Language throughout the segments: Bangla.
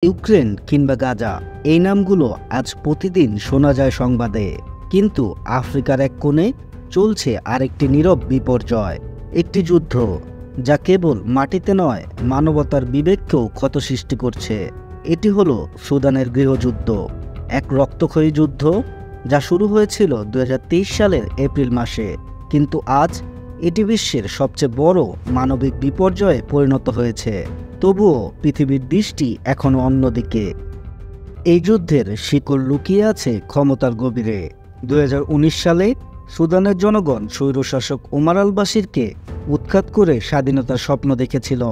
ইউক্রেন কিংবা গাজা এই নামগুলো আজ প্রতিদিন শোনা যায় সংবাদে, কিন্তু আফ্রিকার এক কোণে চলছে আরেকটি নীরব বিপর্যয়, একটি যুদ্ধ যা কেবল মাটিতে নয়, মানবতার বিবেককেও ক্ষত সৃষ্টি করছে। এটি হলো সুদানের গৃহযুদ্ধ, এক রক্তক্ষয়ী যুদ্ধ যা শুরু হয়েছিল 2023 সালের এপ্রিল মাসে, কিন্তু আজ এটি বিশ্বের সবচেয়ে বড় মানবিক বিপর্যয়ে পরিণত হয়েছে। তবুও পৃথিবীর দৃষ্টি এখনও অন্যদিকে। এই যুদ্ধের শিকড় লুকিয়ে আছে ক্ষমতার গভীরে। 2019 সালে সুদানের জনগণ স্বৈরশাসক ওমার আল বাশিরকে উৎখাত করে স্বাধীনতার স্বপ্ন দেখেছিল,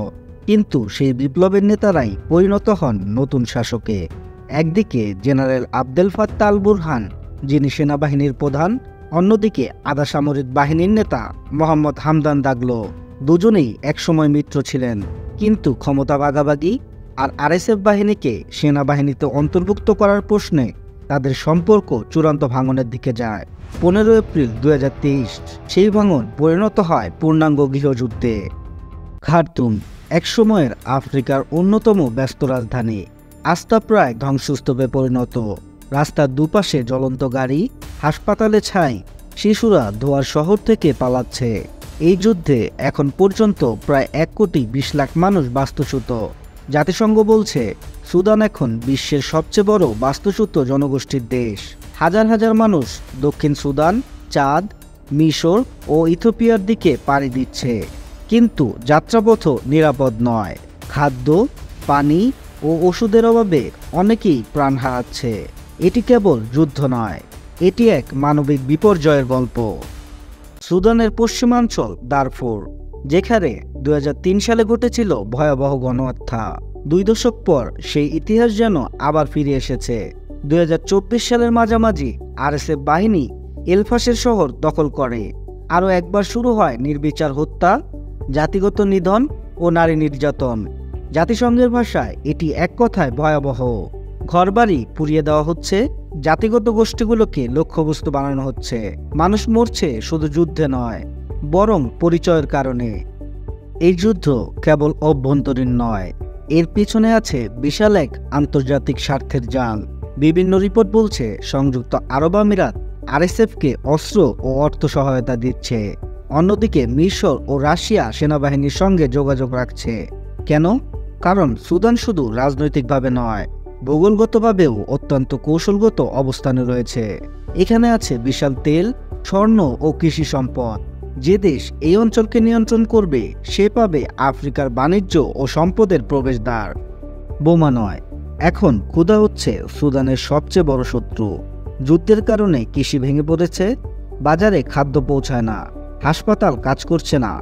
কিন্তু সেই বিপ্লবের নেতারাই পরিণত হন নতুন শাসকে। একদিকে general Abdel Fattah al Burhan, যিনি সেনাবাহিনীর প্রধান, অন্যদিকে আধা সামরিক বাহিনীর নেতা মোহাম্মদ হামদান দাগলো। দুজনেই একসময় মিত্র ছিলেন, কিন্তু ক্ষমতা ভাগাভাগি আর আরএসএফ বাহিনীকে সেনাবাহিনীতে অন্তর্ভুক্ত করার প্রশ্নে তাদের সম্পর্ক চূড়ান্ত ভাঙনের দিকে যায়। 15 এপ্রিল 2023 সেই ভাঙন পরিণত হয় পূর্ণাঙ্গ গৃহযুদ্ধে। খার্তুম, একসময়ের আফ্রিকার অন্যতম ব্যস্ত রাজধানী, আস্থা প্রায় ধ্বংসস্তূপে পরিণত। রাস্তার দুপাশে জ্বলন্ত গাড়ি, হাসপাতালে ছাই, শিশুরা ধোঁয়ার শহর থেকে পালাচ্ছে। এই যুদ্ধে এখন পর্যন্ত প্রায় 1,20,00,000 মানুষ বাস্তুচ্যুত। জাতিসংঘ বলছে সুদান এখন বিশ্বের সবচেয়ে বড় বাস্তুচ্যুত জনগোষ্ঠীর দেশ। হাজার হাজার মানুষ দক্ষিণ সুদান, চাদ, মিশর ও ইথিওপিয়ার দিকে পাড়ি দিচ্ছে, কিন্তু যাত্রাপথ নিরাপদ নয়। খাদ্য, পানি ও ওষুধের অভাবে অনেকেই প্রাণ হারাচ্ছে। এটি কেবল যুদ্ধ নয়, এটি এক মানবিক বিপর্যয়ের গল্প। সুদানের পশ্চিমাঞ্চল দারফুর, যেখানে 2003 সালে ঘটেছিল ভয়াবহ গণহত্যা। 2 দশক পর সেই ইতিহাস যেন আবার ফিরে এসেছে। 2024 সালের মাঝামাঝি আরএসএফ বাহিনী এলফাসের শহর দখল করে। আরও একবার শুরু হয় নির্বিচার হত্যা, জাতিগত নিধন ও নারী নির্যাতন। জাতিসংঘের ভাষায় এটি এক কথায় ভয়াবহ। ঘরবাড়ি পুড়িয়ে দেওয়া হচ্ছে, জাতিগত গোষ্ঠীগুলোকে লক্ষ্যবস্তু বানানো হচ্ছে। মানুষ মরছে শুধু যুদ্ধে নয়, বরং পরিচয়ের কারণে। এই যুদ্ধ কেবল অভ্যন্তরীণ নয়, এর পিছনে আছে বিশাল এক আন্তর্জাতিক স্বার্থের জাল। বিভিন্ন রিপোর্ট বলছে সংযুক্ত আরব আমিরাত আরএসএফকে অস্ত্র ও অর্থ সহায়তা দিচ্ছে। অন্যদিকে মিশর ও রাশিয়া সেনাবাহিনীর সঙ্গে যোগাযোগ রাখছে। কেন? কারণ সুদান শুধু রাজনৈতিকভাবে নয়, ভূগোলগতভাবেও অত্যন্ত কৌশলগত অবস্থানে রয়েছে। এখানে আছে বিশাল তেল, স্বর্ণ ও কৃষি সম্পদ। যে দেশ এই অঞ্চলকে নিয়ন্ত্রণ করবে, সে পাবে আফ্রিকার বাণিজ্য ও সম্পদের প্রবেশদ্বার। বোমা নয়, এখন ক্ষুধা হচ্ছে সুদানের সবচেয়ে বড় শত্রু। যুদ্ধের কারণে কৃষি ভেঙে পড়েছে, বাজারে খাদ্য পৌঁছায় না, হাসপাতাল কাজ করছে না।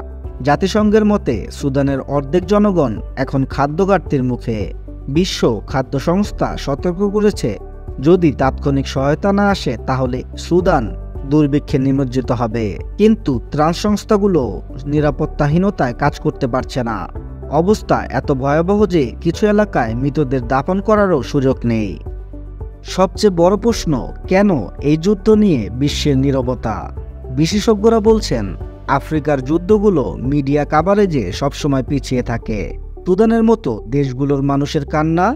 জাতিসংঘের মতে সুদানের অর্ধেক জনগণ এখন খাদ্য ঘাটতির মুখে। বিশ্ব খাদ্য সংস্থা সতর্ক করেছে, যদি তাৎক্ষণিক সহায়তা না আসে তাহলে সুদান দুর্ভিক্ষে নিমজ্জিত হবে। কিন্তু ত্রাণ সংস্থাগুলো নিরাপত্তাহীনতায় কাজ করতে পারছে না। অবস্থা এত ভয়াবহ যে কিছু এলাকায় মৃতদের দাফন করারও সুযোগ নেই। সবচেয়ে বড় প্রশ্ন, কেন এই যুদ্ধ নিয়ে বিশ্বের নীরবতা? বিশেষজ্ঞরা বলছেন আফ্রিকার যুদ্ধগুলো মিডিয়া কাভারেজে সবসময় পিছিয়ে থাকে। সুদানের মতো দেশগুলোর মানুষের কান্না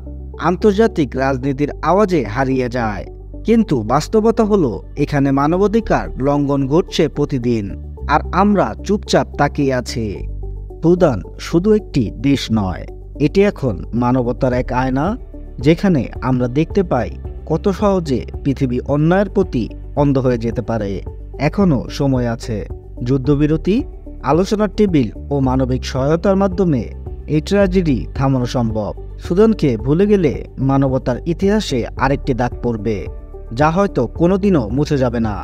আন্তর্জাতিক রাজনীতির আওয়াজে হারিয়ে যায়। কিন্তু বাস্তবতা হলো, এখানে মানবাধিকার লঙ্ঘন ঘটছে প্রতিদিন, আর আমরা চুপচাপ তাকিয়ে আছি। সুদান শুধু একটি দেশ নয়, এটি এখন মানবতার এক আয়না, যেখানে আমরা দেখতে পাই কত সহজে পৃথিবী অন্যায়ের প্রতি অন্ধ হয়ে যেতে পারে। এখনও সময় আছে। যুদ্ধবিরতি, আলোচনার টেবিল ও মানবিক সহায়তার মাধ্যমে এই ট্র্যাজেডি থামানো সম্ভব। সুদানকে ভুলে গেলে মানবতার ইতিহাসে আরেকটি দাগ পড়বে, যা হয়তো কোনোদিনও মুছে যাবে না।